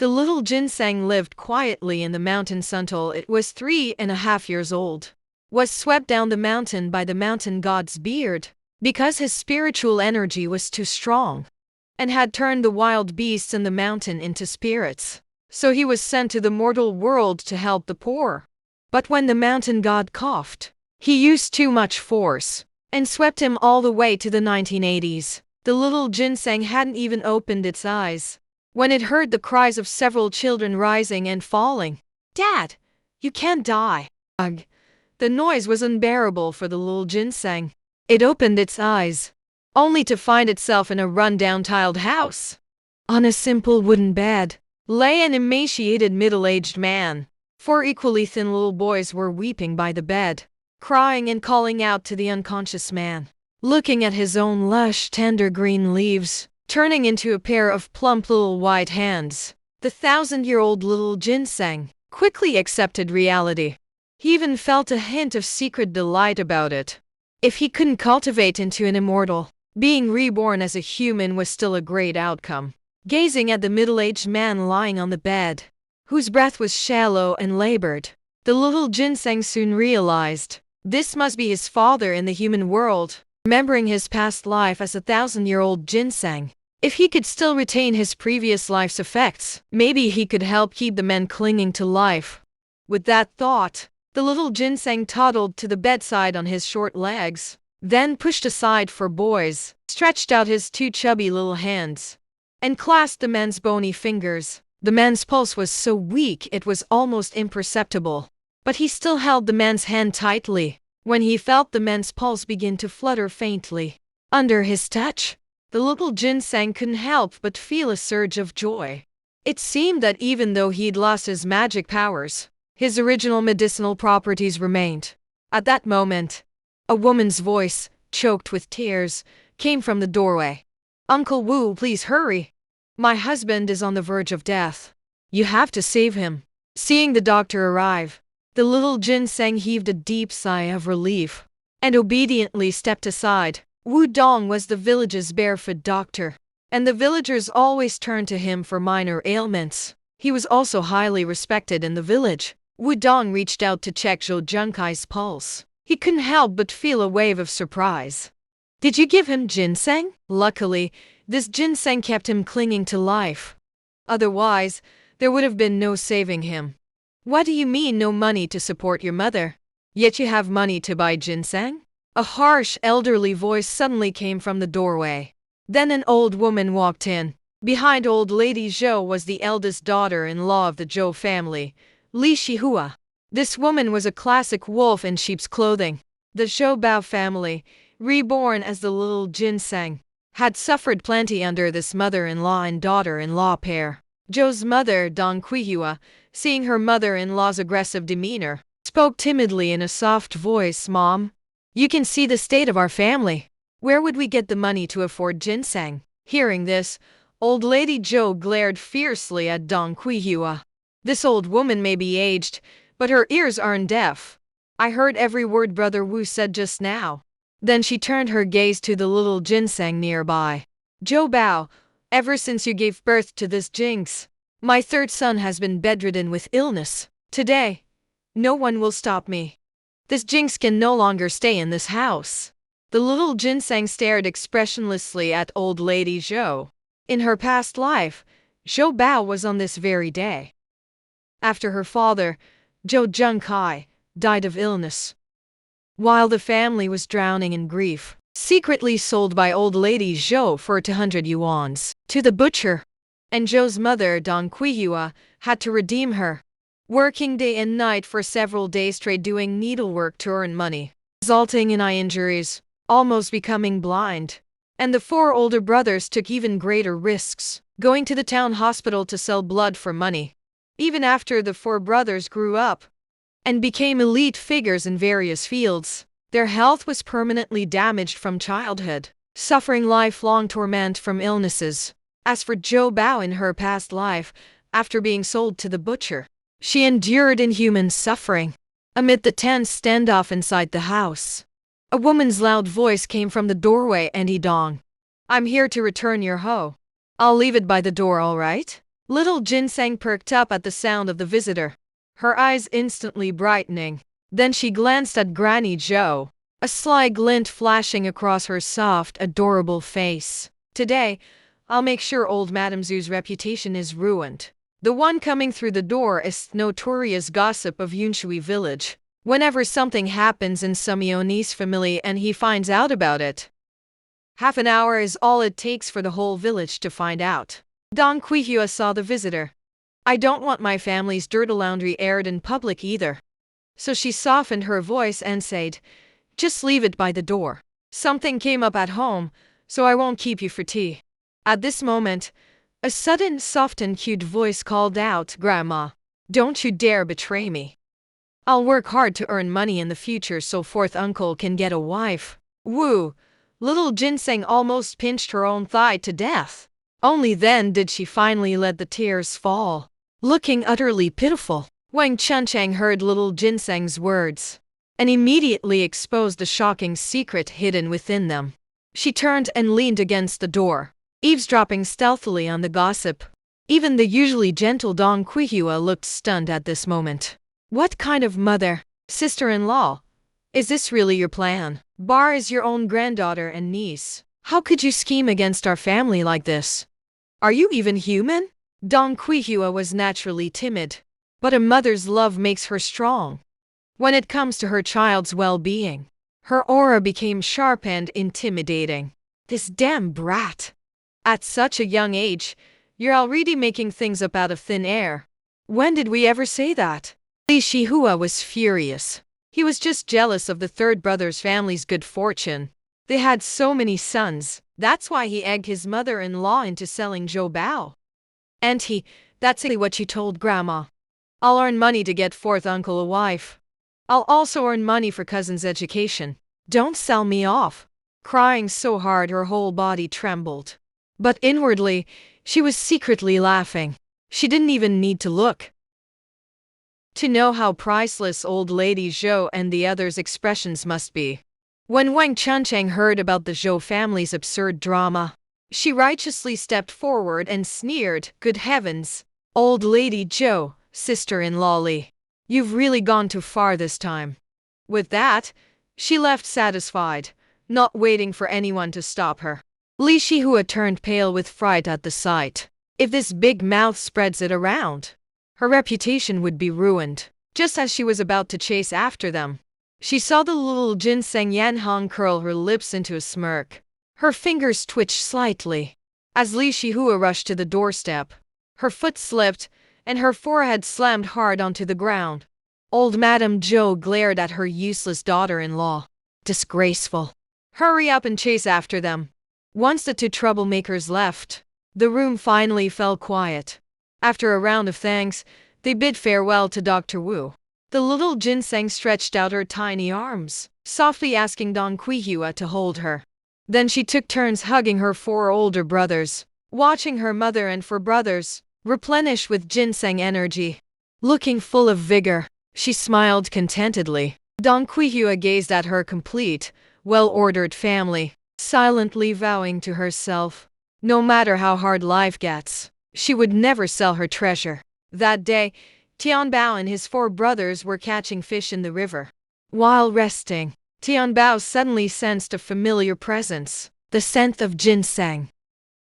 The little ginseng lived quietly in the mountains until it was 3.5 years old. Was swept down the mountain by the mountain god's beard, because his spiritual energy was too strong, and had turned the wild beasts in the mountain into spirits. So he was sent to the mortal world to help the poor. But when the mountain god coughed, he used too much force, and swept him all the way to the 1980s. The little ginseng hadn't even opened its eyes when it heard the cries of several children rising and falling. "Dad, you can't die." Ugh. The noise was unbearable for the little ginseng. It opened its eyes, only to find itself in a run-down tiled house. On a simple wooden bed lay an emaciated middle-aged man. 4 equally thin little boys were weeping by the bed, crying and calling out to the unconscious man, looking at his own lush, tender green leaves, turning into a pair of plump little white hands. The 1,000-year-old little ginseng quickly accepted reality. He even felt a hint of secret delight about it. If he couldn't cultivate into an immortal, being reborn as a human was still a great outcome. Gazing at the middle-aged man lying on the bed, whose breath was shallow and labored, the little ginseng soon realized this must be his father in the human world. Remembering his past life as a 1,000-year-old ginseng, if he could still retain his previous life's effects, maybe he could help keep the men clinging to life. With that thought, the little ginseng toddled to the bedside on his short legs, then pushed aside 4 boys, stretched out his 2 chubby little hands, and clasped the man's bony fingers. The man's pulse was so weak it was almost imperceptible, but he still held the man's hand tightly. When he felt the man's pulse begin to flutter faintly under his touch, the little ginseng couldn't help but feel a surge of joy. It seemed that even though he'd lost his magic powers, his original medicinal properties remained. At that moment, a woman's voice, choked with tears, came from the doorway. "Uncle Wu, please hurry. My husband is on the verge of death. You have to save him." Seeing the doctor arrive, the little ginseng heaved a deep sigh of relief and obediently stepped aside. Wu Dong was the village's barefoot doctor, and the villagers always turned to him for minor ailments. He was also highly respected in the village. Wu Dong reached out to check Zhou Zhengkai's pulse. He couldn't help but feel a wave of surprise. "Did you give him ginseng?" Luckily, this ginseng kept him clinging to life. Otherwise, there would have been no saving him. "What do you mean no money to support your mother? Yet you have money to buy ginseng?" A harsh, elderly voice suddenly came from the doorway. Then an old woman walked in. Behind old lady Zhou was the eldest daughter-in-law of the Zhou family, Li Shihua. This woman was a classic wolf in sheep's clothing. The Zhou Bao family, reborn as the little ginseng, had suffered plenty under this mother-in-law and daughter-in-law pair. Zhou's mother, Dong Quihua, seeing her mother-in-law's aggressive demeanor, spoke timidly in a soft voice, "Mom, you can see the state of our family. Where would we get the money to afford ginseng?" Hearing this, old lady Zhou glared fiercely at Dong Quihua. "This old woman may be aged, but her ears aren't deaf. I heard every word Brother Wu said just now." Then she turned her gaze to the little ginseng nearby. "Zhou Bao, ever since you gave birth to this jinx, my 3rd son has been bedridden with illness. Today, no one will stop me. This jinx can no longer stay in this house." The little ginseng stared expressionlessly at old lady Zhou. In her past life, Zhou Bao was on this very day. After her father, Zhou Zhengkai, died of illness, while the family was drowning in grief, secretly sold by old lady Zhou for 200 yuans to the butcher, and Zhou's mother, Dong Quihua, had to redeem her, working day and night for several days straight doing needlework to earn money, resulting in eye injuries, almost becoming blind. And the 4 older brothers took even greater risks, going to the town hospital to sell blood for money. Even after the 4 brothers grew up and became elite figures in various fields, their health was permanently damaged from childhood, suffering lifelong torment from illnesses. As for Zhou Bao in her past life, after being sold to the butcher, she endured inhuman suffering. Amid the tense standoff inside the house, a woman's loud voice came from the doorway. "Andy Dong, I'm here to return your hoe. I'll leave it by the door, all right?" Little ginseng perked up at the sound of the visitor, her eyes instantly brightening. Then she glanced at Granny Zhou, a sly glint flashing across her soft, adorable face. Today, I'll make sure old Madame Zhu's reputation is ruined. The one coming through the door is notorious gossip of Yunshui village. Whenever something happens in Sumione's family and he finds out about it, half an hour is all it takes for the whole village to find out. Dong Quihua saw the visitor. I don't want my family's dirty laundry aired in public either. So she softened her voice and said, just leave it by the door. Something came up at home, so I won't keep you for tea. At this moment, a sudden soft and cute voice called out, Grandma, don't you dare betray me. I'll work hard to earn money in the future so fourth uncle can get a wife. Woo! Little ginseng almost pinched her own thigh to death. Only then did she finally let the tears fall. Looking utterly pitiful, Wang Chunchang heard little ginseng's words and immediately exposed a shocking secret hidden within them. She turned and leaned against the door, eavesdropping stealthily on the gossip. Even the usually gentle Dong Quihua looked stunned at this moment. What kind of mother, sister-in-law? Is this really your plan? Bar is your own granddaughter and niece. How could you scheme against our family like this? Are you even human? Dong Quihua was naturally timid, but a mother's love makes her strong. When it comes to her child's well-being, her aura became sharp and intimidating. This damn brat. At such a young age, you're already making things up out of thin air. When did we ever say that? Li Shihua was furious. He was just jealous of the third brother's family's good fortune. They had so many sons, that's why he egged his mother-in-law into selling Zhou Bao. Auntie, that's exactly what you told Grandma. I'll earn money to get fourth uncle a wife. I'll also earn money for cousin's education. Don't sell me off. Crying so hard her whole body trembled. But inwardly, she was secretly laughing. She didn't even need to look to know how priceless old lady Zhou and the others' expressions must be. When Wang Chunchang heard about the Zhou family's absurd drama, she righteously stepped forward and sneered, good heavens, old lady Zhou, sister-in-law Li, you've really gone too far this time. With that, she left satisfied, not waiting for anyone to stop her. Li Shihua turned pale with fright at the sight. If this big mouth spreads it around, her reputation would be ruined. Just as she was about to chase after them, she saw the little ginseng Yanhong curl her lips into a smirk. Her fingers twitched slightly. As Li Shihua rushed to the doorstep, her foot slipped, and her forehead slammed hard onto the ground. Old Madame Zhou glared at her useless daughter-in-law. Disgraceful. Hurry up and chase after them. Once the two troublemakers left, the room finally fell quiet. After a round of thanks, they bid farewell to Dr. Wu. The little ginseng stretched out her tiny arms, softly asking Dong Quihua to hold her. Then she took turns hugging her four older brothers, watching her mother and four brothers replenish with ginseng energy. Looking full of vigor, she smiled contentedly. Dong Quihua gazed at her complete, well-ordered family, silently vowing to herself, no matter how hard life gets, she would never sell her treasure. That day, Tianbao and his four brothers were catching fish in the river. While resting, Tianbao suddenly sensed a familiar presence, the scent of ginseng.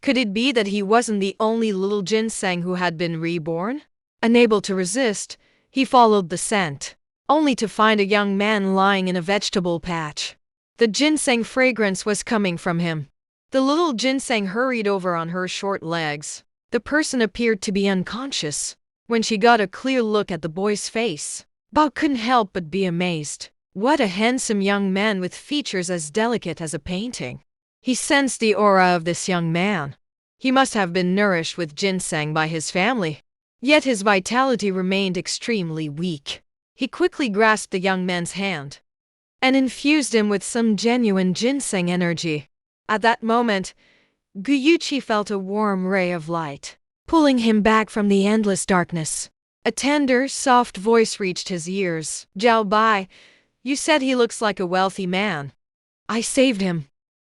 Could it be that he wasn't the only little ginseng who had been reborn? Unable to resist, he followed the scent, only to find a young man lying in a vegetable patch. The ginseng fragrance was coming from him. The little ginseng hurried over on her short legs. The person appeared to be unconscious. When she got a clear look at the boy's face, Bao couldn't help but be amazed. What a handsome young man with features as delicate as a painting. He sensed the aura of this young man. He must have been nourished with ginseng by his family. Yet his vitality remained extremely weak. He quickly grasped the young man's hand and infused him with some genuine ginseng energy. At that moment, Guyuchi felt a warm ray of light, pulling him back from the endless darkness. A tender, soft voice reached his ears. Zhao Bai, you said he looks like a wealthy man. I saved him.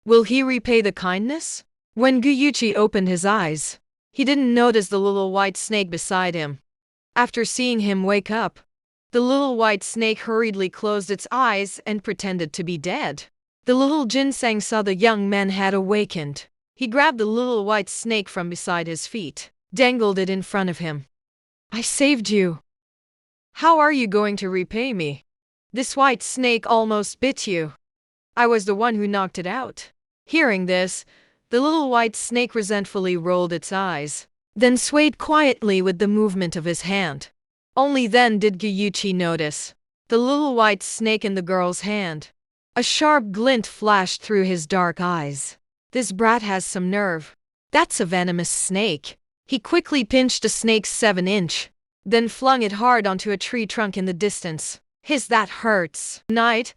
Will he repay the kindness? When Guyuchi opened his eyes, He didn't notice the little white snake beside him. After seeing him wake up, the little white snake hurriedly closed its eyes and pretended to be dead. The little ginseng saw the young man had awakened. He grabbed the little white snake from beside his feet, dangled it in front of him. I saved you. How are you going to repay me? This white snake almost bit you. I was the one who knocked it out. Hearing this, the little white snake resentfully rolled its eyes, then swayed quietly with the movement of his hand. Only then did Gyuchi notice the little white snake in the girl's hand. A sharp glint flashed through his dark eyes. This brat has some nerve. That's a venomous snake. He quickly pinched the snake's 7-inch, then flung it hard onto a tree trunk in the distance. That hurts. Tonight,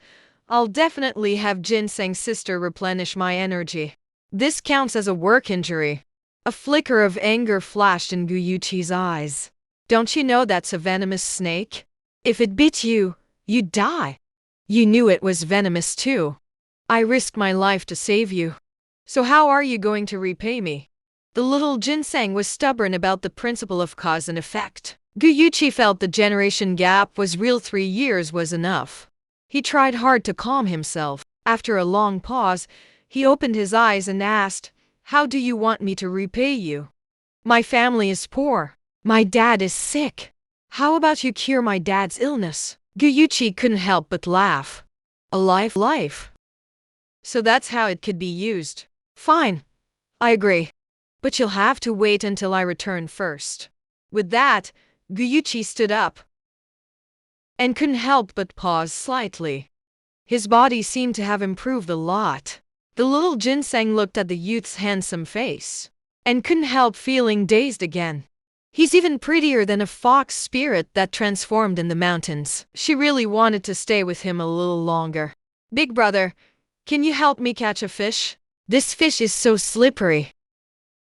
I'll definitely have Ginseng's sister replenish my energy. This counts as a work injury. A flicker of anger flashed in Gyuchi's eyes. Don't you know that's a venomous snake? If it bit you, you'd die. You knew it was venomous too. I risked my life to save you. So how are you going to repay me? The little ginseng was stubborn about the principle of cause and effect. Gyuchi felt the generation gap was real. 3 years was enough. He tried hard to calm himself. After a long pause, he opened his eyes and asked, How do you want me to repay you? My family is poor. My dad is sick. How about you cure my dad's illness? Gyuchi couldn't help but laugh. A life. So that's how it could be used. Fine. I agree. But you'll have to wait until I return first. With that, Gyuchi stood up and couldn't help but pause slightly. His body seemed to have improved a lot. The little ginseng looked at the youth's handsome face and couldn't help feeling dazed again. He's even prettier than a fox spirit that transformed in the mountains. She really wanted to stay with him a little longer. Big brother, can you help me catch a fish? This fish is so slippery.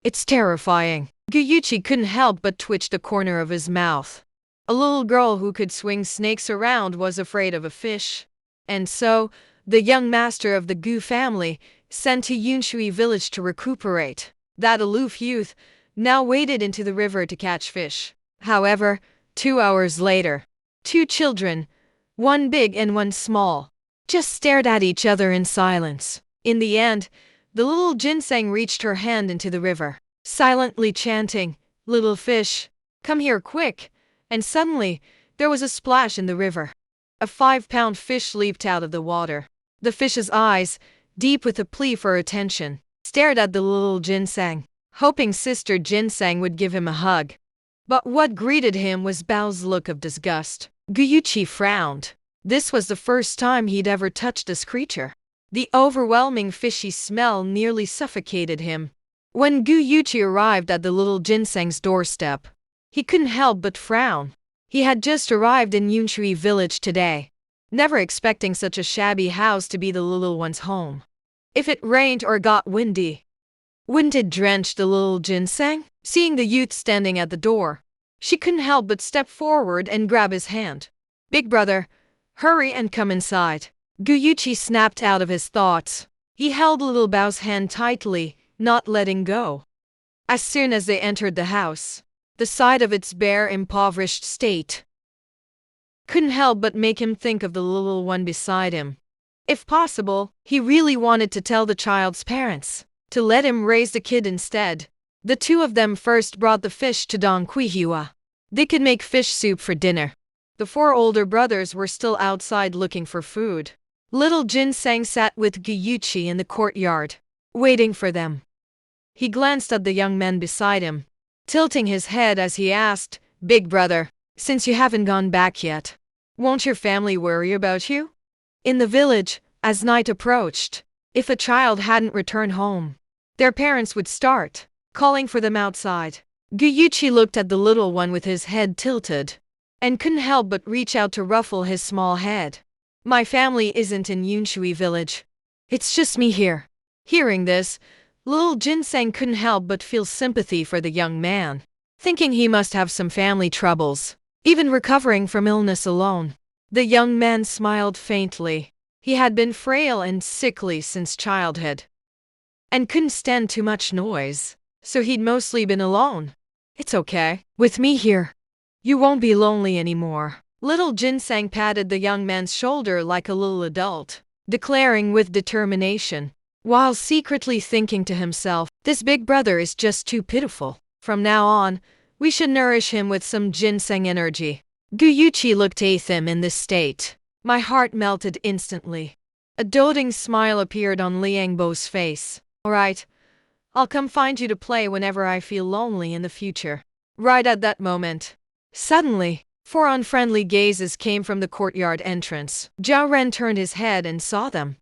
It's terrifying. Gyuchi couldn't help but twitch the corner of his mouth. A little girl who could swing snakes around was afraid of a fish. And so, the young master of the Gu family sent to Yunshui village to recuperate. That aloof youth now waded into the river to catch fish. However, 2 hours later, 2 children, one big and one small, just stared at each other in silence. In the end, the little ginseng reached her hand into the river, silently chanting, Little fish, come here quick. And suddenly, there was a splash in the river. A 5-pound fish leaped out of the water. The fish's eyes, deep with a plea for attention, stared at the little ginseng, hoping Sister Ginseng would give him a hug. But what greeted him was Bao's look of disgust. Gyuchi frowned. This was the first time he'd ever touched this creature. The overwhelming fishy smell nearly suffocated him. When Gyuchi arrived at the little ginseng's doorstep, he couldn't help but frown. He had just arrived in Yunshui village today, never expecting such a shabby house to be the little one's home. If it rained or got windy, wouldn't it drench the little ginseng? Seeing the youth standing at the door, she couldn't help but step forward and grab his hand. Big brother, hurry and come inside. Gyuchi snapped out of his thoughts. He held little Bao's hand tightly, not letting go. As soon as they entered the house, the sight of its bare, impoverished state couldn't help but make him think of the little one beside him. If possible, he really wanted to tell the child's parents to let him raise the kid instead. The 2 of them first brought the fish to Don Quihua. They could make fish soup for dinner. The 4 older brothers were still outside looking for food. Little Ginseng sat with Gyuchi in the courtyard, waiting for them. He glanced at the young men beside him, tilting his head as he asked, Big brother, since you haven't gone back yet, won't your family worry about you? In the village, as night approached, if a child hadn't returned home, their parents would start calling for them outside. Gyuchi looked at the little one with his head tilted, and couldn't help but reach out to ruffle his small head. My family isn't in Yunshui village. It's just me here. Hearing this, little ginseng couldn't help but feel sympathy for the young man, thinking he must have some family troubles, even recovering from illness alone. The young man smiled faintly. He had been frail and sickly since childhood, and couldn't stand too much noise. so he'd mostly been alone. It's okay. With me here, you won't be lonely anymore. Little Ginseng patted the young man's shoulder like a little adult, declaring with determination, while secretly thinking to himself, this big brother is just too pitiful. From now on, we should nourish him with some ginseng energy. Guyuchi looked at him in this state. My heart melted instantly. A doting smile appeared on Liangbo's face. All right, I'll come find you to play whenever I feel lonely in the future. Right at that moment, suddenly, 4 unfriendly gazes came from the courtyard entrance. Zhao Ren turned his head and saw them.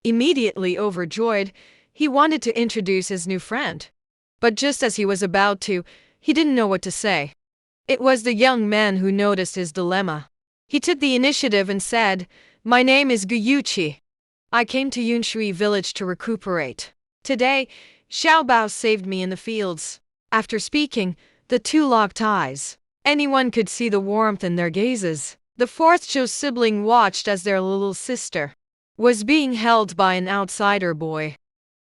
Immediately overjoyed, he wanted to introduce his new friend. But just as he was about to, he didn't know what to say. It was the young man who noticed his dilemma. He took the initiative and said, "My name is Guyuchi. I came to Yunshui village to recuperate. Today, Xiao Bao saved me in the fields." After speaking, the two locked eyes. Anyone could see the warmth in their gazes. The 4th Zhou sibling watched as their little sister was being held by an outsider boy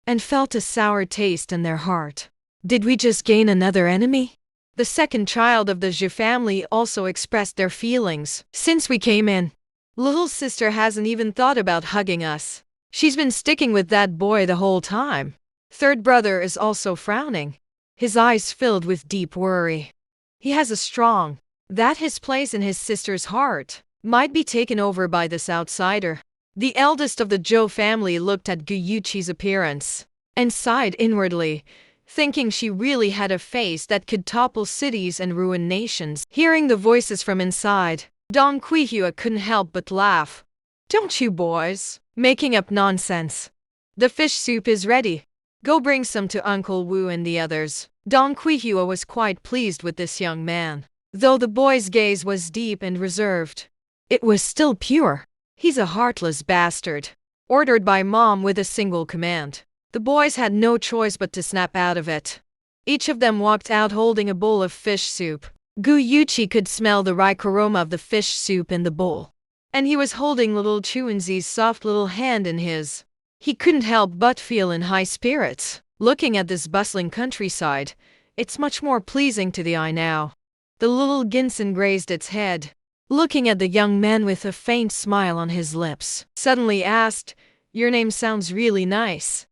and felt a sour taste in their heart. Did we just gain another enemy? The second child of the Zhou family also expressed their feelings. Since we came in, little sister hasn't even thought about hugging us. She's been sticking with that boy the whole time. Third brother is also frowning, his eyes filled with deep worry. He has a strong that his place in his sister's heart might be taken over by this outsider. The eldest of the Zhou family looked at Guyuchi's appearance and sighed inwardly, thinking she really had a face that could topple cities and ruin nations. Hearing the voices from inside, Dong Quihua couldn't help but laugh. "Don't you boys making up nonsense? The fish soup is ready. Go bring some to Uncle Wu and the others." Dong Quihua was quite pleased with this young man. Though the boy's gaze was deep and reserved, it was still pure. He's a heartless bastard. Ordered by mom with a single command, the boys had no choice but to snap out of it. Each of them walked out holding a bowl of fish soup. Guyuchi could smell the ripe aroma of the fish soup in the bowl, and he was holding little Chuanzi's soft little hand in his. He couldn't help but feel in high spirits. Looking at this bustling countryside, it's much more pleasing to the eye now. The little ginseng raised its head, looking at the young man with a faint smile on his lips. Suddenly asked, "Your name sounds really nice.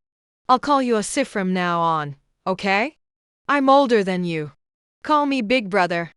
I'll call you Asif from now on, okay? I'm older than you. Call me Big Brother."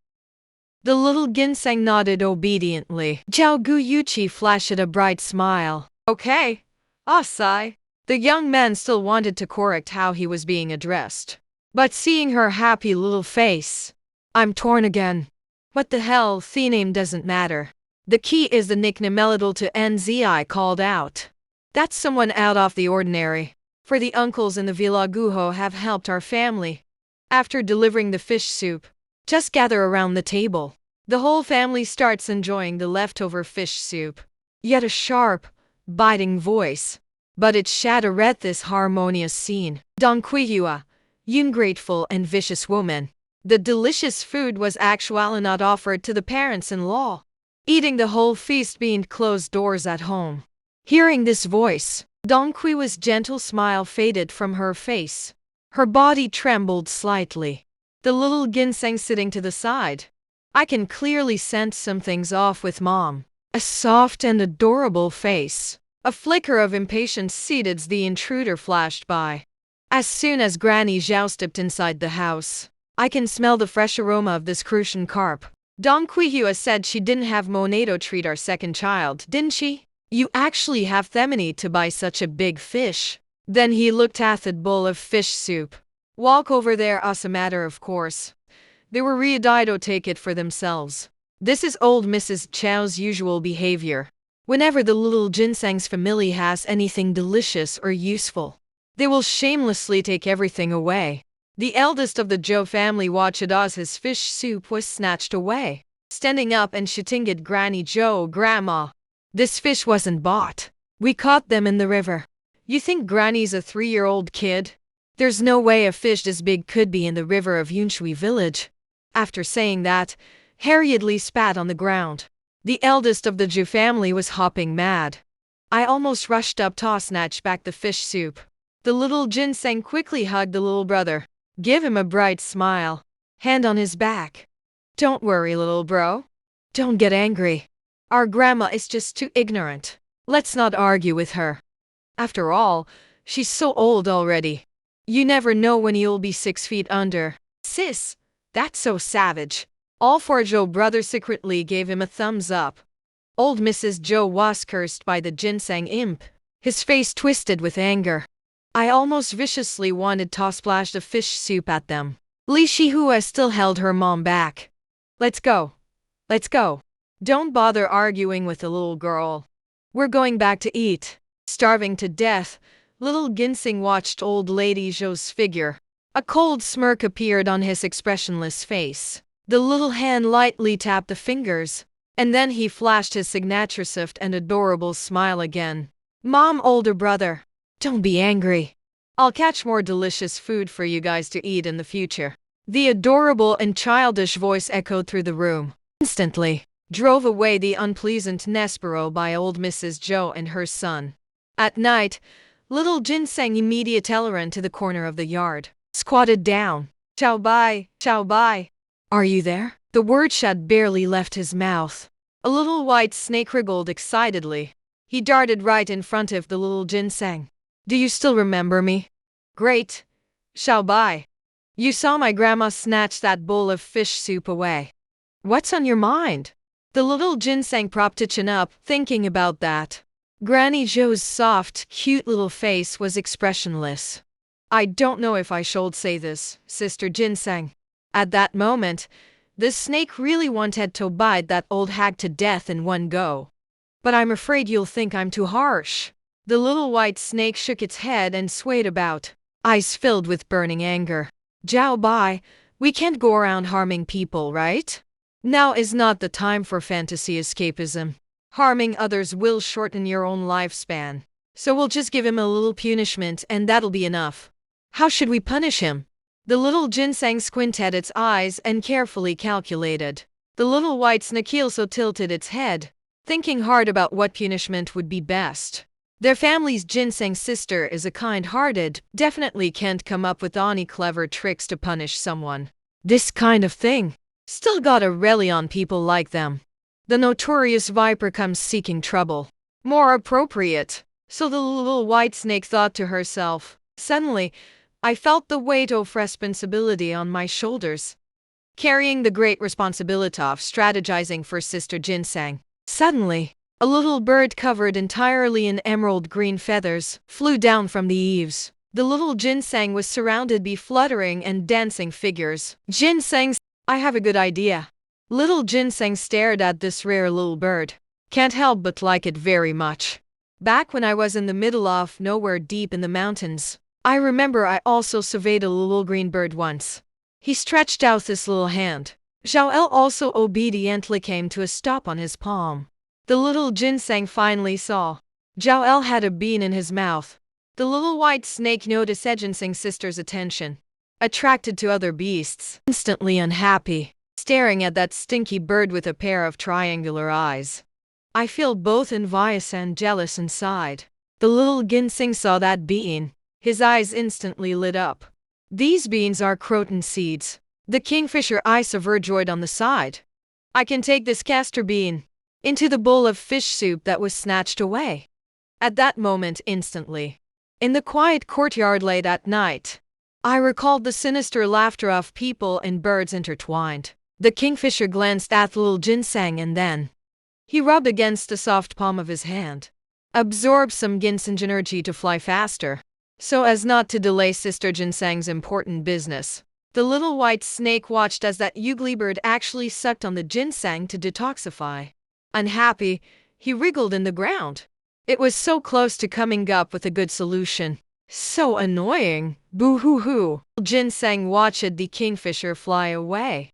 The little ginseng nodded obediently. Zhao Guyuchi flashed a bright smile. "Okay, Asai." The young man still wanted to correct how he was being addressed, but seeing her happy little face, "I'm torn again. What the hell, the name doesn't matter. The key is the nickname eligible to NZI called out. That's someone out of the ordinary. For the uncles in the Villa Guho have helped our family. After delivering the fish soup, just gather around the table." The whole family starts enjoying the leftover fish soup. Yet a sharp, biting voice, but it shattered this harmonious scene. "Dong Quihua, you ungrateful and vicious woman." The delicious food was actually not offered to the parents-in-law, eating the whole feast behind closed doors at home. Hearing this voice, Dong Quihua's gentle smile faded from her face. Her body trembled slightly. The little ginseng sitting to the side. "I can clearly sense something's off with mom." A soft and adorable face. A flicker of impatience seated the intruder flashed by. As soon as Granny Zhao stepped inside the house, "I can smell the fresh aroma of this crucian carp." Dong Quihua said she didn't have Monato treat our second child, didn't she? "You actually have the money to buy such a big fish?" Then he looked at the bowl of fish soup. "Walk over there as a matter of course." They were ready to take it for themselves. This is old Mrs. Chow's usual behavior. Whenever the little ginseng's family has anything delicious or useful, they will shamelessly take everything away. The eldest of the Zhou family watched as his fish soup was snatched away. Standing up and shouting at Granny Zhou, "Grandma, this fish wasn't bought. We caught them in the river." "You think Granny's a 3-year-old kid? There's no way a fish this big could be in the river of Yunshui village." After saying that, hurriedly spat on the ground. The eldest of the Zhou family was hopping mad. I almost rushed up to snatch back the fish soup. The little ginseng quickly hugged the little brother. Give him a bright smile. Hand on his back. Don't worry, little bro. Don't get angry. Our grandma is just too ignorant. Let's not argue with her. After all, she's so old already. You never know when you'll be 6 feet under. Sis, that's so savage. All four Joe brothers secretly gave him a thumbs up. Old Mrs. Joe was cursed by the ginseng imp. His face twisted with anger. I almost viciously wanted to splash the fish soup at them. Li Shihua still held her mom back. Let's go. Let's go. Don't bother arguing with the little girl. We're going back to eat. Starving to death, little Ginseng watched old lady Zhou's figure. A cold smirk appeared on his expressionless face. The little hand lightly tapped the fingers, and then he flashed his signature soft and adorable smile again. Mom, older brother, don't be angry. I'll catch more delicious food for you guys to eat in the future. The adorable and childish voice echoed through the room. Instantly, drove away the unpleasant Nespero by old Mrs. Joe and her son. At night, little Ginseng immediately ran to the corner of the yard, squatted down. Ciao bye, ciao bye. Are you there? The word had barely left his mouth. A little white snake wriggled excitedly. He darted right in front of the little Ginseng. Do you still remember me? Great. Ciao bye. You saw my grandma snatch that bowl of fish soup away. What's on your mind? The little Ginseng propped its chin up, thinking about that. Granny Joe's soft, cute little face was expressionless. I don't know if I should say this, Sister Ginseng. At that moment, the snake really wanted to bite that old hag to death in one go. But I'm afraid you'll think I'm too harsh. The little white snake shook its head and swayed about, eyes filled with burning anger. Jiao Bai, we can't go around harming people, right? Now is not the time for fantasy escapism. Harming others will shorten your own lifespan. So we'll just give him a little punishment and that'll be enough. How should we punish him? The little Ginseng squinted its eyes and carefully calculated. The little white snake also tilted its head, thinking hard about what punishment would be best. Their family's ginseng sister is a kind-hearted, definitely can't come up with any clever tricks to punish someone. This kind of thing still gotta rely on people like them. The notorious viper comes seeking trouble. More appropriate. So the little white snake thought to herself. Suddenly, I felt the weight of responsibility on my shoulders, carrying the great responsibility of strategizing for Sister Ginseng. Suddenly, a little bird covered entirely in emerald green feathers flew down from the eaves. The little Ginseng was surrounded by fluttering and dancing figures. Ginseng, I have a good idea. Little Ginseng stared at this rare little bird. Can't help but like it very much. Back when I was in the middle of nowhere deep in the mountains, I remember I also surveyed a little green bird once. He stretched out his little hand. Zhao El also obediently came to a stop on his palm. The little Ginseng finally saw. Zhao El had a bean in his mouth. The little white snake noticed Ginseng's sister's attention, attracted to other beasts, instantly unhappy, staring at that stinky bird with a pair of triangular eyes. I feel both envious and jealous inside. The little Ginseng saw that bean. His eyes instantly lit up. These beans are croton seeds. The kingfisher eyes overjoyed on the side. I can take this castor bean into the bowl of fish soup that was snatched away. At that moment instantly, in the quiet courtyard late at night, I recalled the sinister laughter of people and birds intertwined. The kingfisher glanced at little Ginseng and then he rubbed against the soft palm of his hand, absorbed some ginseng energy to fly faster, so as not to delay Sister Ginseng's important business. The little white snake watched as that ugly bird actually sucked on the ginseng to detoxify. Unhappy, he wriggled in the ground. It was so close to coming up with a good solution. So annoying. Boo-hoo-hoo. Ginseng watched the kingfisher fly away.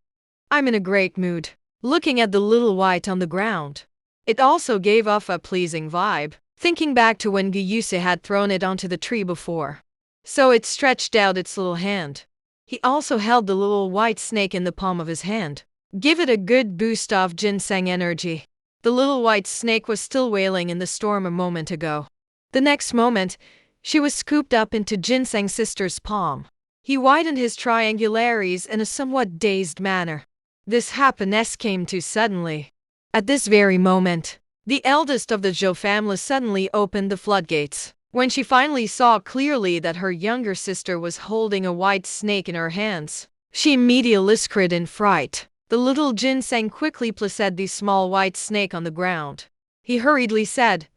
I'm in a great mood, looking at the little white on the ground. It also gave off a pleasing vibe, thinking back to when Gyuse had thrown it onto the tree before. So it stretched out its little hand. He also held the little white snake in the palm of his hand. Give it a good boost of ginseng energy. The little white snake was still wailing in the storm a moment ago. The next moment, she was scooped up into Ginseng's sister's palm. He widened his triangularies in a somewhat dazed manner. This happiness came too suddenly. At this very moment, the eldest of the Zhou family suddenly opened the floodgates. When she finally saw clearly that her younger sister was holding a white snake in her hands, she immediately screamed in fright. The little ginseng quickly placed the small white snake on the ground. He hurriedly said,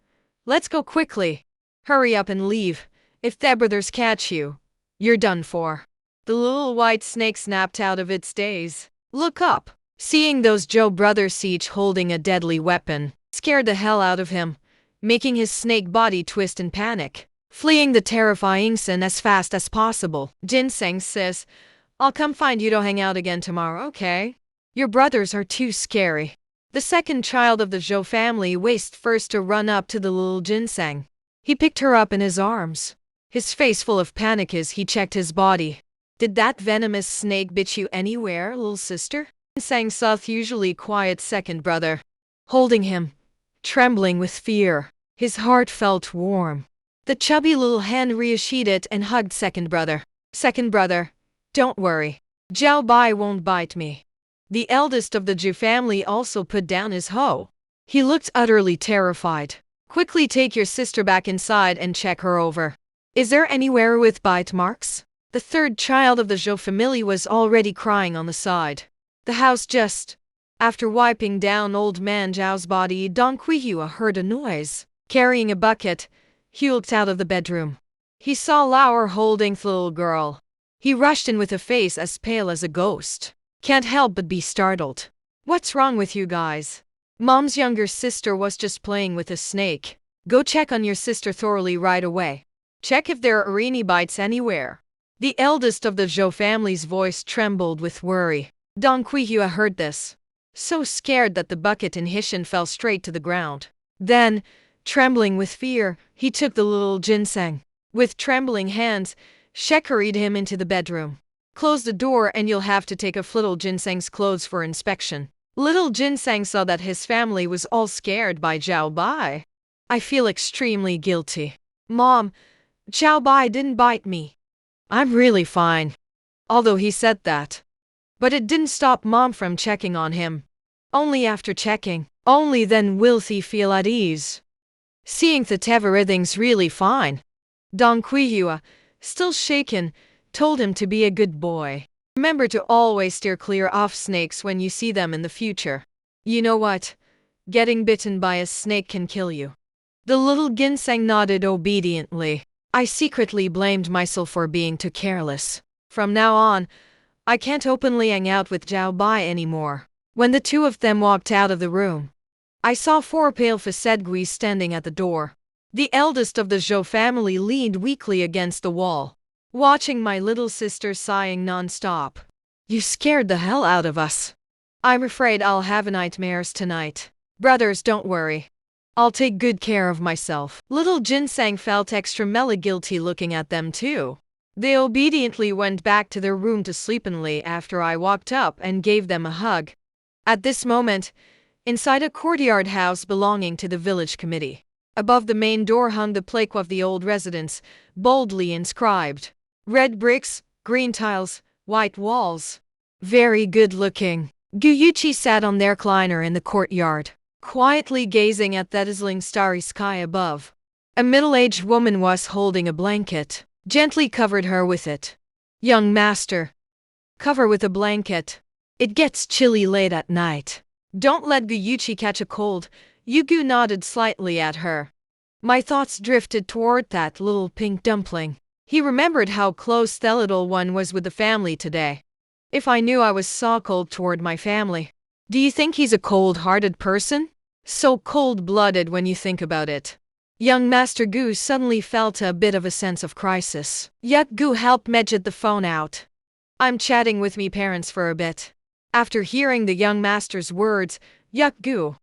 "Let's go quickly. Hurry up and leave. If the brothers catch you, you're done for." The little white snake snapped out of its daze. "Look up!" Seeing those Zhou brothers each holding a deadly weapon scared the hell out of him, making his snake body twist in panic. Fleeing the terrifying scene as fast as possible, Ginseng says, "I'll come find you to hang out again tomorrow, okay? Your brothers are too scary." The second child of the Zhou family raced first to run up to the little Ginseng. He picked her up in his arms, his face full of panic as he checked his body. "Did that venomous snake bit you anywhere, little sister?" Ginseng saw the usually quiet second brother, holding him, trembling with fear. His heart felt warm. The chubby little hand reassured it and hugged second brother. "Second brother, don't worry. Zhao Bai won't bite me." The eldest of the Zhu family also put down his hoe. He looked utterly terrified. "Quickly take your sister back inside and check her over. Is there anywhere with bite marks?" The third child of the Zhou family was already crying on the side. The house just. After wiping down old man Zhao's body, Dong Quihua heard a noise. Carrying a bucket, he looked out of the bedroom. He saw Lauer holding the little girl. He rushed in with a face as pale as a ghost. Can't help but be startled. "What's wrong with you guys?" Mom's younger sister was just playing with a snake. "Go check on your sister thoroughly right away. Check if there are any bites anywhere." The eldest of the Zhou family's voice trembled with worry. Dong Quihua heard this, so scared that the bucket in his hand fell straight to the ground. Then, trembling with fear, he took the little ginseng. With trembling hands, she carried him into the bedroom. "Close the door and you'll have to take off little ginseng's clothes for inspection." Little ginseng saw that his family was all scared by Zhao Bai. "I feel extremely guilty. Mom, Zhao Bai didn't bite me. I'm really fine." Although he said that, but it didn't stop Mom from checking on him. Only after checking, only then will he feel at ease. Seeing that everything's really fine, Dong Quihua, still shaken, told him to be a good boy. "Remember to always steer clear of snakes when you see them in the future. You know what? Getting bitten by a snake can kill you." The little ginseng nodded obediently. I secretly blamed myself for being too careless. From now on, I can't openly hang out with Zhao Bai anymore. When the two of them walked out of the room, I saw four pale-faced guis standing at the door. The eldest of the Zhou family leaned weakly against the wall, watching my little sister sighing non-stop. "You scared the hell out of us. I'm afraid I'll have nightmares tonight. Brothers, don't worry. I'll take good care of myself." Little Ginseng felt extra guilty looking at them too. They obediently went back to their room to sleepily after I walked up and gave them a hug. At this moment, inside a courtyard house belonging to the village committee, above the main door hung the plaque of the old residence, boldly inscribed. Red bricks, green tiles, white walls. Very good looking. Guyuchi sat on their recliner in the courtyard, quietly gazing at the dazzling starry sky above. A middle-aged woman was holding a blanket, gently covered her with it. "Young master, cover with a blanket. It gets chilly late at night. Don't let Guyuchi catch a cold." Yugu nodded slightly at her. My thoughts drifted toward that little pink dumpling. He remembered how close the little one was with the family today. If I knew I was so cold toward my family. Do you think he's a cold-hearted person? So cold-blooded when you think about it. Young Master Gu suddenly felt a bit of a sense of crisis. Yet Gu helped me get the phone out. "I'm chatting with me parents for a bit." After hearing the young master's words, Gu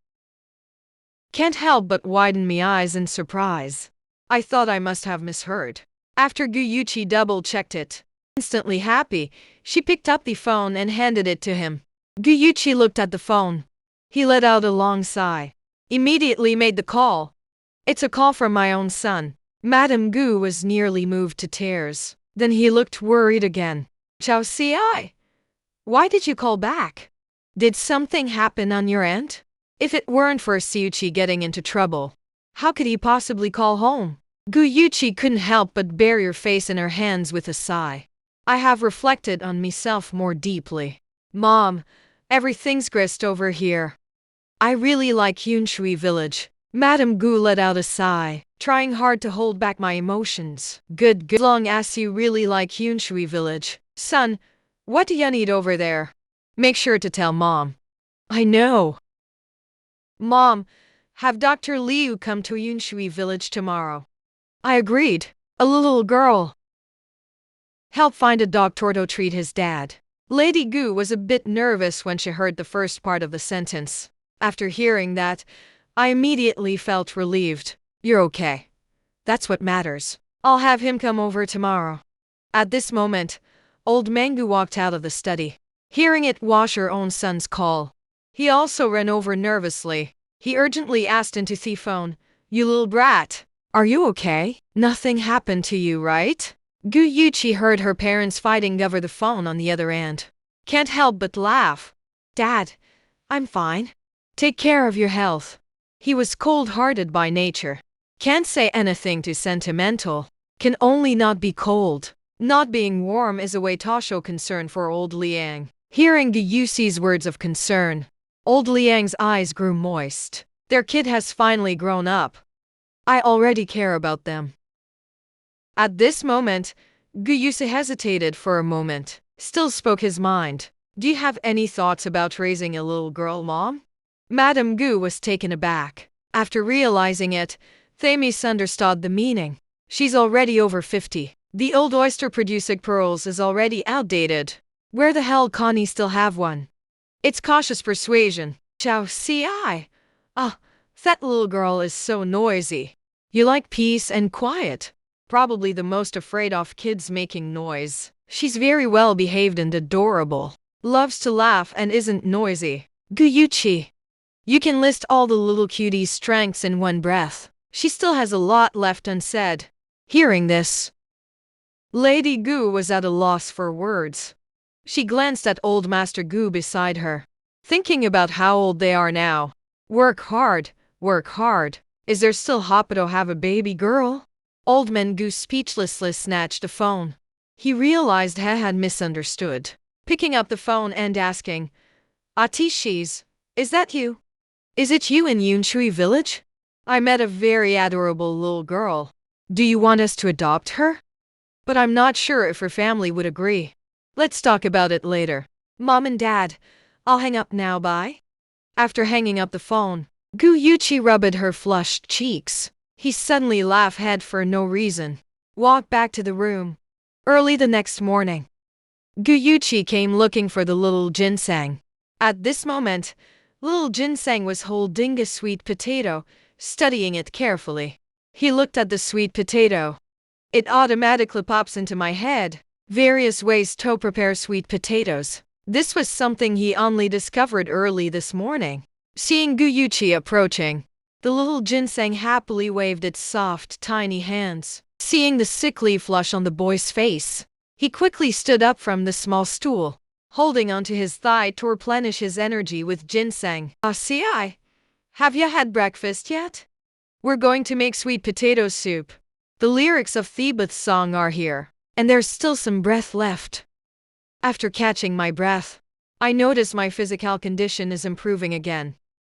can't help but widen me eyes in surprise. I thought I must have misheard. After Guyuchi double-checked it, instantly happy, she picked up the phone and handed it to him. Guyuchi looked at the phone. He let out a long sigh. Immediately made the call. "It's a call from my own son." Madame Gu was nearly moved to tears. Then he looked worried again. Chao ci. Why did you call back? Did something happen on your end? If it weren't for Siuchi getting into trouble, how could he possibly call home? Guyuchi couldn't help but bury her face in her hands with a sigh. I have reflected on myself more deeply. Mom, everything's grist over here. I really like Yunshui village. Madame Gu let out a sigh, trying hard to hold back my emotions. Good. As long as you really like Yunshui village. Son, what do you need over there? Make sure to tell Mom. I know. Mom, have Dr. Liu come to Yunshui village tomorrow. I agreed. A little girl. Help find a doctor to treat his dad. Lady Gu was a bit nervous when she heard the first part of the sentence. After hearing that, I immediately felt relieved. You're okay. That's what matters. I'll have him come over tomorrow. At this moment, old Mangu walked out of the study. Hearing it was her own son's call. He also ran over nervously. He urgently asked into the phone, You little brat, are you okay? Nothing happened to you, right? Guyuchi heard her parents fighting over the phone on the other end. Can't help but laugh. Dad, I'm fine. Take care of your health. He was cold-hearted by nature. Can't say anything too sentimental. Can only not be cold. Not being warm is a way to show concern for old Liang. Hearing Guyuchi's words of concern, old Liang's eyes grew moist. Their kid has finally grown up. I already care about them. At this moment, Guyuchi hesitated for a moment, still spoke his mind. Do you have any thoughts about raising a little girl, Mom? Madame Gu was taken aback. After realizing it, they misunderstood the meaning. She's already over 50. The old oyster producing pearls is already outdated. Where the hell can he still have one? It's cautious persuasion. Chao ci. Ah, that little girl is so noisy. You like peace and quiet. Probably the most afraid of kids making noise. She's very well behaved and adorable. Loves to laugh and isn't noisy. Guyuchi. You can list all the little cutie's strengths in one breath. She still has a lot left unsaid. Hearing this, Lady Gu was at a loss for words. She glanced at old Master Gu beside her, thinking about how old they are now. Work hard, work hard. Is there still hope to have a baby girl? Old man Gu speechlessly snatched the phone. He realized he had misunderstood. Picking up the phone and asking, Atishis, is that you? Is it you in Yunshui village? I met a very adorable little girl. Do you want us to adopt her? But I'm not sure if her family would agree. Let's talk about it later. Mom and Dad, I'll hang up now, bye. After hanging up the phone, Guyuchi rubbed her flushed cheeks. He suddenly laughed for no reason. Walked back to the room. Early the next morning, Guyuchi came looking for the little ginseng. At this moment, little ginseng was holding a sweet potato, studying it carefully. He looked at the sweet potato. It automatically pops into my head. Various ways to prepare sweet potatoes. This was something he only discovered early this morning. Seeing Guyuchi approaching, the little ginseng happily waved its soft, tiny hands. Seeing the sickly flush on the boy's face, he quickly stood up from the small stool, holding onto his thigh to replenish his energy with ginseng. Ci, have you had breakfast yet? We're going to make sweet potato soup. The lyrics of Thebeth's song are here, and there's still some breath left. After catching my breath, I notice my physical condition is improving again.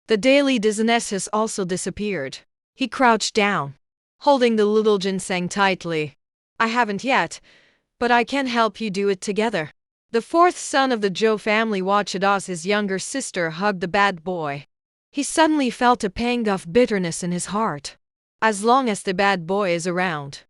The daily dizziness has also disappeared. He crouched down, holding the little ginseng tightly. I haven't yet, but I can help you do it together. The fourth son of the Zhou family watched as his younger sister hugged the bad boy. He suddenly felt a pang of bitterness in his heart. As long as the bad boy is around,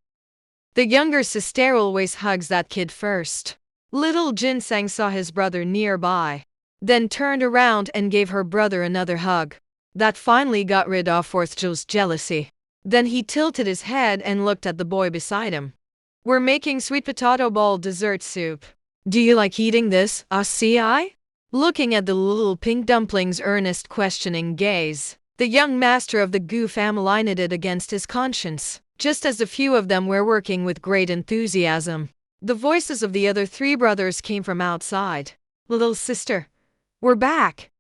the younger sister always hugs that kid first. Little Ginseng saw his brother nearby, then turned around and gave her brother another hug. That finally got rid of fourth Zhou's jealousy. Then he tilted his head and looked at the boy beside him. We're making sweet potato ball dessert soup. Do you like eating this, Ci? Looking at the little pink dumpling's earnest questioning gaze, the young master of the Gu family knitted against his conscience, just as a few of them were working with great enthusiasm. The voices of the other three brothers came from outside. Little sister, we're back.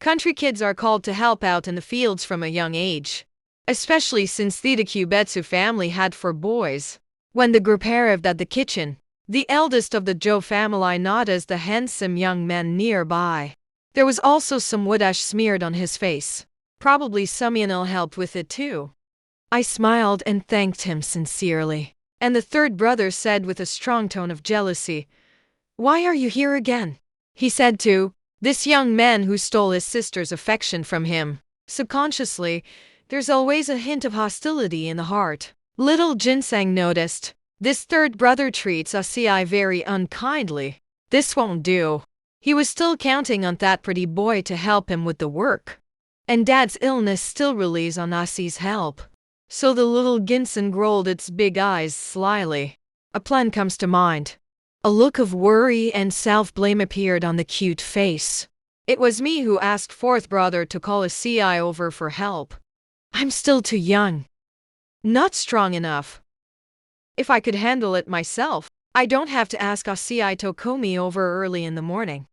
Country kids are called to help out in the fields from a young age, especially since the Kubetsu family had 4 boys. When the group arrived at the kitchen, the eldest of the Joe family noticed the handsome young man nearby. There was also some wood ash smeared on his face. Probably Sumianil helped with it too. I smiled and thanked him sincerely. And the third brother said with a strong tone of jealousy, "Why are you here again?" He said to this young man who stole his sister's affection from him. Subconsciously, there's always a hint of hostility in the heart. Little Ginseng noticed. This third brother treats Asai very unkindly. This won't do. He was still counting on that pretty boy to help him with the work. And Dad's illness still relies on Asai's help. So the little ginseng rolled its big eyes slyly. A plan comes to mind. A look of worry and self-blame appeared on the cute face. It was me who asked fourth brother to call Asai over for help. I'm still too young. Not strong enough. If I could handle it myself, I don't have to ask Asai to call me over early in the morning.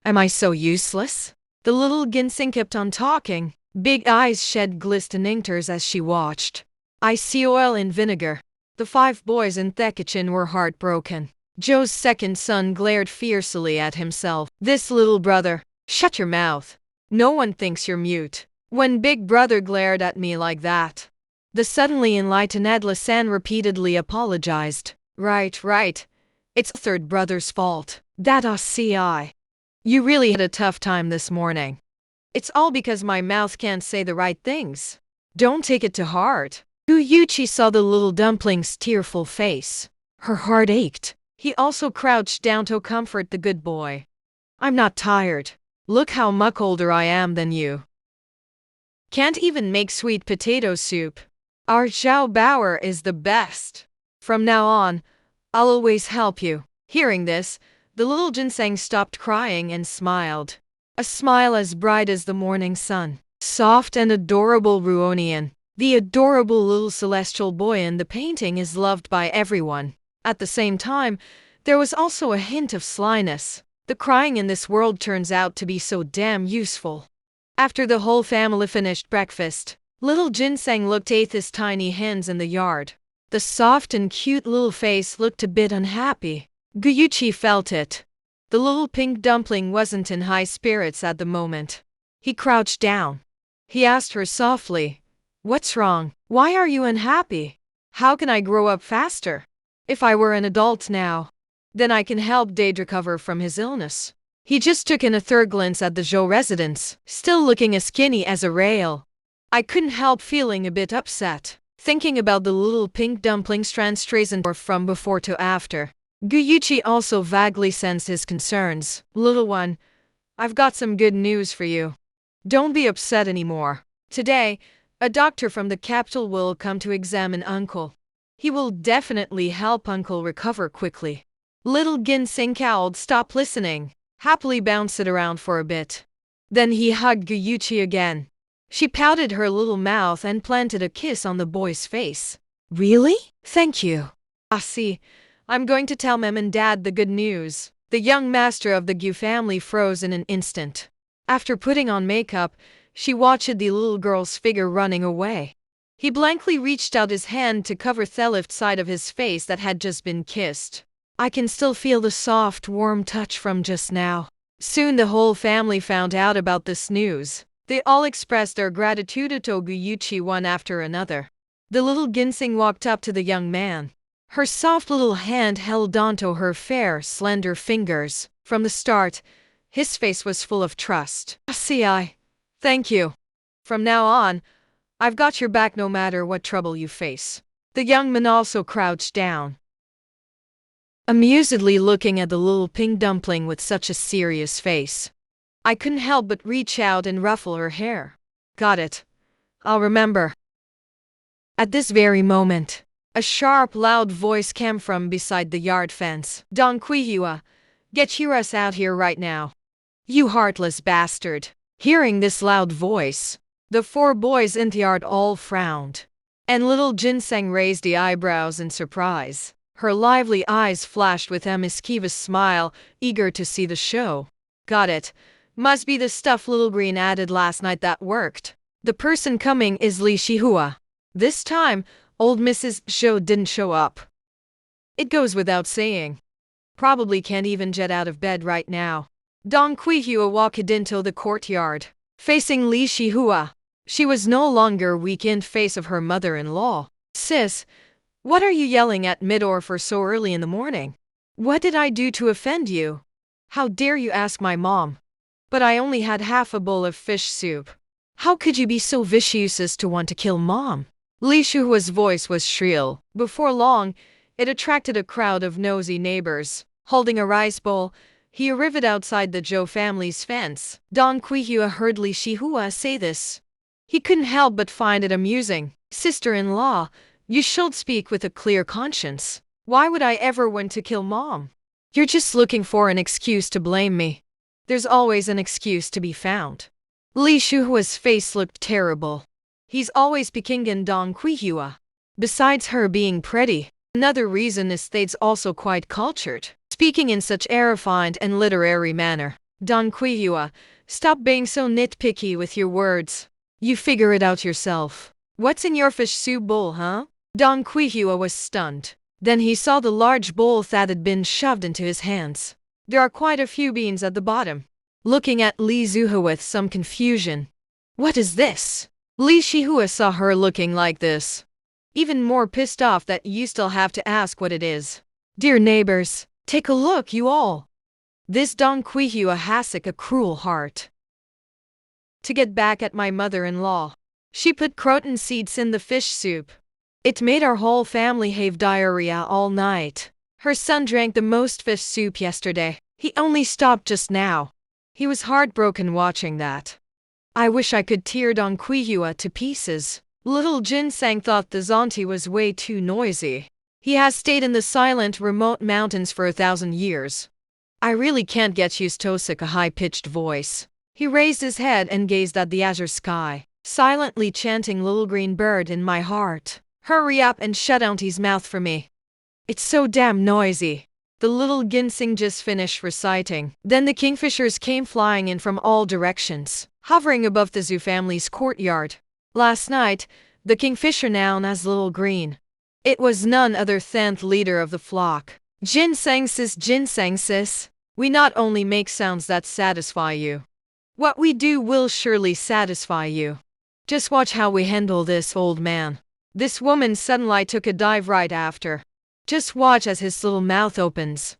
Am I so useless? The little ginseng kept on talking. Big eyes shed glistening tears as she watched. I see oil in vinegar. The 5 boys in the kitchen were heartbroken. Joe's second son glared fiercely at himself. This little brother, shut your mouth. No one thinks you're mute. When big brother glared at me like that, the suddenly enlightened Edla-san repeatedly apologized. Right. It's third brother's fault. That Asai. You really had a tough time this morning. It's all because my mouth can't say the right things. Don't take it to heart. Guyuchi saw the little dumpling's tearful face. Her heart ached. He also crouched down to comfort the good boy. I'm not tired. Look how much older I am than you. Can't even make sweet potato soup. Our Zhao Bauer is the best. From now on, I'll always help you. Hearing this, the little ginseng stopped crying and smiled. A smile as bright as the morning sun. Soft and adorable Ruonian. The adorable little celestial boy in the painting is loved by everyone. At the same time, there was also a hint of slyness. The crying in this world turns out to be so damn useful. After the whole family finished breakfast, little ginseng looked at his tiny hens in the yard. The soft and cute little face looked a bit unhappy. Guyuchi felt it. The little pink dumpling wasn't in high spirits at the moment. He crouched down. He asked her softly, "What's wrong? Why are you unhappy? How can I grow up faster? If I were an adult now, then I can help Dade recover from his illness." He just took in a third glance at the Zhou residence, still looking as skinny as a rail. I couldn't help feeling a bit upset, thinking about the little pink dumpling's transition from before to after. Guyuchi also vaguely sensed his concerns. Little one, I've got some good news for you. Don't be upset anymore. Today, a doctor from the capital will come to examine Uncle. He will definitely help Uncle recover quickly. Little ginseng cowled, stopped listening, happily bounced it around for a bit. Then he hugged Guyuchi again. She pouted her little mouth and planted a kiss on the boy's face. Really? Thank you. See, I'm going to tell Mom and Dad the good news. The young master of the Gu family froze in an instant. After putting on makeup, she watched the little girl's figure running away. He blankly reached out his hand to cover the left side of his face that had just been kissed. I can still feel the soft, warm touch from just now. Soon the whole family found out about this news. They all expressed their gratitude to Guyuchi one after another. The little ginseng walked up to the young man. Her soft little hand held onto her fair, slender fingers. From the start, his face was full of trust. Asai, thank you. From now on, I've got your back no matter what trouble you face. The young man also crouched down, amusedly looking at the little pink dumpling with such a serious face. I couldn't help but reach out and ruffle her hair. Got it. I'll remember. At this very moment, a sharp, loud voice came from beside the yard fence. Don Quihua, get your ass out here right now. You heartless bastard. Hearing this loud voice, the 4 boys in the yard all frowned, and little ginseng raised the eyebrows in surprise. Her lively eyes flashed with a mischievous smile, eager to see the show. Got it. Must be the stuff Little Green added last night that worked. The person coming is Li Shihua. This time, old Mrs. Zhou didn't show up. It goes without saying. Probably can't even get out of bed right now. Dong Quihua walked into the courtyard, facing Li Shihua. She was no longer weak in face of her mother-in-law. Sis, what are you yelling at mid-order so early in the morning? What did I do to offend you? How dare you ask my mom? But I only had half a bowl of fish soup. How could you be so vicious as to want to kill mom? Li Shuhua's voice was shrill. Before long, it attracted a crowd of nosy neighbors. Holding a rice bowl, he arrived outside the Zhou family's fence. Dong Quihua heard Li Shihua say this. He couldn't help but find it amusing. Sister-in-law, you should speak with a clear conscience. Why would I ever want to kill mom? You're just looking for an excuse to blame me. There's always an excuse to be found. Li Shuhua's face looked terrible. He's always picking on Dong Quihua. Besides her being pretty, another reason is that's also quite cultured, speaking in such a refined and literary manner. Dong Quihua, stop being so nitpicky with your words. You figure it out yourself. What's in your fish soup bowl, huh? Dong Quihua was stunned. Then he saw the large bowl that had been shoved into his hands. There are quite a few beans at the bottom. Looking at Li Zuhua with some confusion. What is this? Li Shihua saw her looking like this. Even more pissed off that you still have to ask what it is. Dear neighbors, take a look, you all. This Dong Quihua has a cruel heart. To get back at my mother-in-law, she put croton seeds in the fish soup. It made our whole family have diarrhea all night. Her son drank the most fish soup yesterday. He only stopped just now. He was heartbroken watching that. I wish I could tear Dong Quihua to pieces. Little Ginseng thought the Zonti was way too noisy. He has stayed in the silent, remote mountains for 1,000 years. I really can't get used to such a high-pitched voice. He raised his head and gazed at the azure sky, silently chanting Little Green Bird in my heart. Hurry up and shut Auntie's mouth for me. It's so damn noisy. The little ginseng just finished reciting. Then the kingfishers came flying in from all directions, hovering above the Zhou family's courtyard. Last night, the kingfisher known as Little Green. It was none other than the leader of the flock. Ginseng sis, we not only make sounds that satisfy you. What we do will surely satisfy you. Just watch how we handle this old man. This woman suddenly took a dive right after. Just watch as his little mouth opens.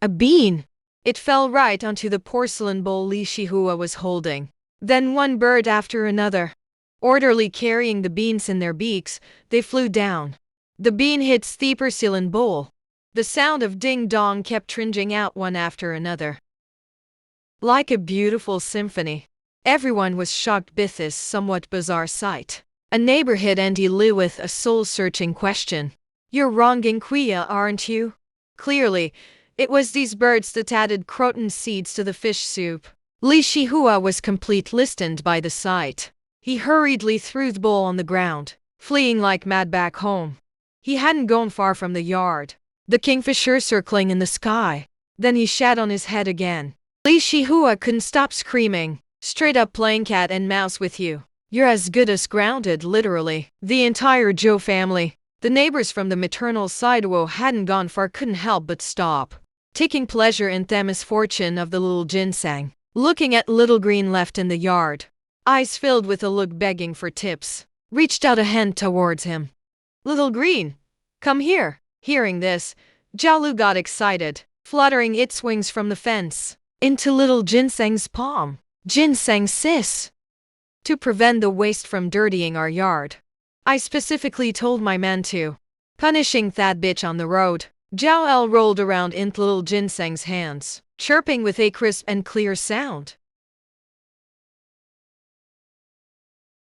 A bean! It fell right onto the porcelain bowl Li Shihua was holding. Then one bird after another, orderly carrying the beans in their beaks, they flew down. The bean hit the porcelain bowl. The sound of ding-dong kept ringing out one after another. Like a beautiful symphony. Everyone was shocked by this somewhat bizarre sight. A neighbor hit Andy Liu with a soul-searching question. You're wrong, Quia, aren't you? Clearly, it was these birds that added croton seeds to the fish soup. Li Shihua was completely stunned by the sight. He hurriedly threw the bowl on the ground, fleeing like mad back home. He hadn't gone far from the yard. The kingfisher circling in the sky. Then he shat on his head again. Li Shihua couldn't stop screaming. Straight up playing cat and mouse with you. You're as good as grounded, literally. The entire Zhou family, the neighbors from the maternal side hadn't gone far, couldn't help but stop, taking pleasure in the misfortune of the little ginseng. Looking at Little Green left in the yard, eyes filled with a look begging for tips, reached out a hand towards him. Little Green, come here. Hearing this, Jiaolu got excited, fluttering its wings from the fence into Little Ginseng's palm. Ginseng sis! To prevent the waste from dirtying our yard, I specifically told my man to. Punishing that bitch on the road. Jiao rolled around in Little Ginseng's hands, chirping with a crisp and clear sound.